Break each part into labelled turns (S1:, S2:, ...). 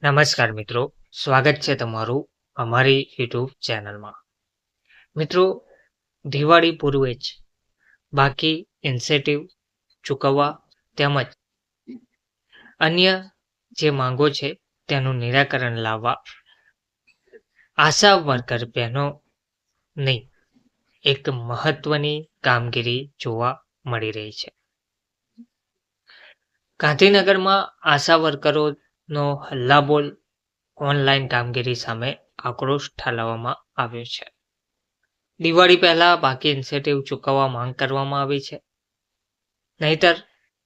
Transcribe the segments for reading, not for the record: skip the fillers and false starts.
S1: નમસ્કાર મિત્રો, સ્વાગત છે તમારું અમારી યુટ્યુબ ચેનલમાં. મિત્રો, દિવાળી પૂર્વે જ બાકી ઇન્સેન્ટિવ ચૂકવવા તેમજ અન્ય જે માંગો છે તેનું નિરાકરણ લાવવા આશા વર્કર બહેનોની એક મહત્વની કામગીરી જોવા મળી રહી છે. ગાંધીનગરમાં આશા વર્કરોનો હલ્લાબોલ ઓનલાઈન કામગીરી સામે આક્રોશ ઠાલવવામાં આવ્યો છે. દિવાળી પહેલા બાકી ઇન્સેન્ટિવ ચૂકવવા માંગ કરવામાં આવી છે, નહીતર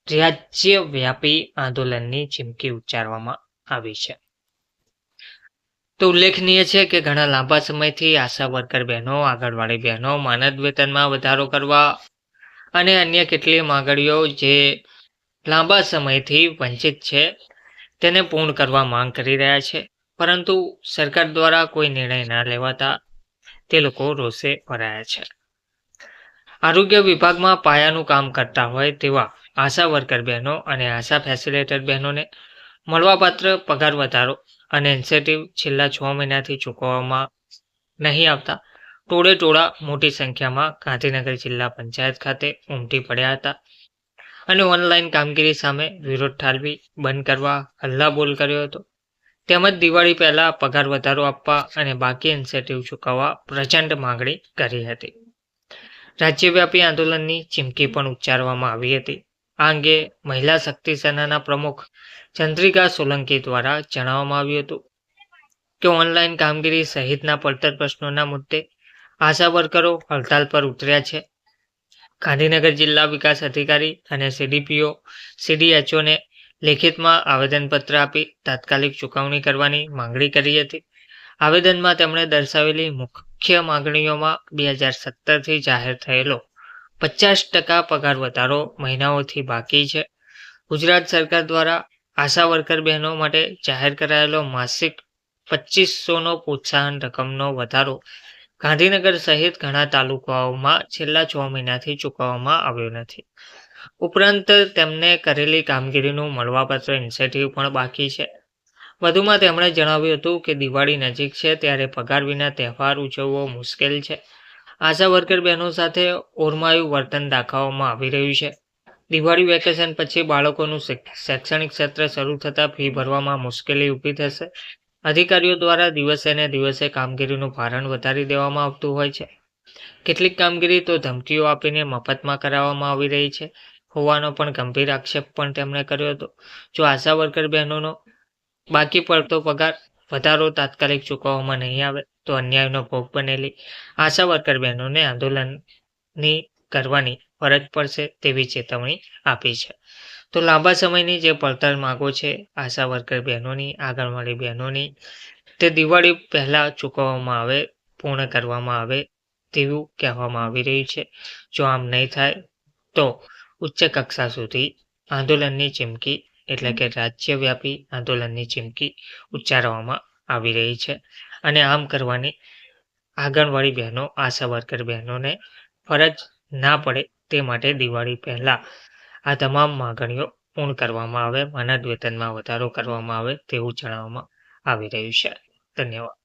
S1: રાજ્યવ્યાપી આંદોલનની ચીમકી ઉચ્ચારવામાં આવી છે. તો ઉલ્લેખનીય છે કે ઘણા લાંબા સમયથી આશા વર્કર બહેનો, આંગણવાડી બહેનો માનદ વેતનમાં વધારો કરવા અને અન્ય કેટલીય માંગણીઓ જે લાંબા સમયથી વંચિત છે તેને પૂર્ણ કરવા માંગ કરી રહ્યા છે, પરંતુ સરકાર દ્વારા કોઈ નિર્ણય ના લેવાતા તે લોકો રોષે ભરાયા છે. આરોગ્ય વિભાગમાં પાયાનું કામ કરતા હોય તેવા આશા વર્કર બહેનો અને આશા ફેસિલિટેટર બહેનોને મળવાપાત્ર પગાર વધારો અને ઇન્સેન્ટિવ છેલ્લા 6 મહિનાથી ચૂકવવામાં નહીં આવતા ટોળે-ટોળા મોટી સંખ્યામાં ગાંધીનગર જિલ્લા પંચાયત ખાતે ઉમટી પડ્યા હતા અને ઓનલાઈન કામગીરી સામે વિરોધ ઠાલવી બંધ કરવા હલ્લાબોલ કર્યો હતો. તેમજ દિવાળી પહેલા પગાર વધારો આપવા અને બાકી ઇન્સેન્ટિવ ચૂકવવા પ્રચંડ માંગણી કરી હતી. રાજ્યવ્યાપી આંદોલનની ચીમકી પણ ઉચ્ચારવામાં આવી હતી. આ અંગે મહિલા શક્તિ સેનાના પ્રમુખ ચંદ્રિકા સોલંકી દ્વારા જણાવવામાં આવ્યું હતું કે ઓનલાઈન કામગીરી સહિતના પડતર પ્રશ્નોના મુદ્દે આશા વર્કરો હડતાલ પર ઉતર્યા છે. ગાંધીનગર જિલ્લા વિકાસ અધિકારી અને સીડીપીઓ, સીડીએચઓને લેખિતમાં આવેદનપત્ર આપી તાત્કાલિક ચૂકવણી કરવાની માંગણી કરી હતી. આવેદનમાં તેમણે દર્શાવેલી મુખ્ય માંગણીઓમાં 2017થી જાહેર થયેલો 50% પગાર વધારો મહિનાઓથી બાકી છે, ગુજરાત સરકાર દ્વારા આશા વર્કર બહેનો માટે જાહેર કરાયેલો માસિક 2500નો પ્રોત્સાહન રકમનો વધારો ગાંધીનગર સહિત ઘણા તાલુકાઓમાં છેલ્લા 6 મહિનાથી ચૂકવવામાં આવ્યો નથી. ઉપરાંત તેમને કરેલી કામગીરીનું મળવાપાત્ર ઇન્સેન્ટિવ પણ બાકી છે. વધુમાં તેમણે જણાવ્યું હતું કે દિવાળી નજીક છે ત્યારે પગાર વિના તહેવાર ઉજવવો મુશ્કેલ છે. આશા વર્કર બહેનો સાથે ઓરમાયું વર્તન દાખવવામાં આવી રહ્યું છે. દિવાળી વેકેશન પછી બાળકોનું શૈક્ષણિક સત્ર શરૂ થતાં ફી ભરવામાં મુશ્કેલી ઊભી થશે. અધિકારીઓ દ્વારા દિવસે ને દિવસે કામગીરીનું ભારણ વધારી દેવામાં આવતું હોય છે. કેટલીક કામગીરી તો ધમકીઓ આપીને મફતમાં કરાવવામાં આવી રહી છે હોવાનો પણ ગંભીર આક્ષેપ પણ તેમણે કર્યો હતો. જો આશા વર્કર બહેનોનો બાકી પડતો પગાર વધારો તાત્કાલિક ચૂકવવામાં નહીં આવે તો અન્યાયનો ભોગ બનેલી આશા વર્કર બહેનોને આંદોલનની કરવાની ફરજ પડશે તેવી ચેતવણી આપી છે. તો લાંબા સમયની જે પડતર માગો છે આશા વર્કર બહેનોની, આંગણવાડી બહેનોની, તે દિવાળી પહેલાં ચૂકવવામાં આવે, પૂર્ણ કરવામાં આવે તેવું કહેવામાં આવી રહ્યું છે. જો આમ નહીં થાય તો ઉચ્ચ કક્ષા સુધી આંદોલનની ચીમકી એટલે કે રાજ્યવ્યાપી આંદોલનની ચીમકી ઉચ્ચારવામાં આવી રહી છે અને આમ કરવાની આંગણવાડી બહેનો, આશા વર્કર બહેનોને ફરજ ના પડે તે માટે દિવાળી પહેલાં આ તમામ માંગણીઓ પૂર્ણ કરવામાં આવે, માનદ વેતનમાં વધારો કરવામાં આવે તેવું જણાવવામાં આવી રહ્યું છે. ધન્યવાદ.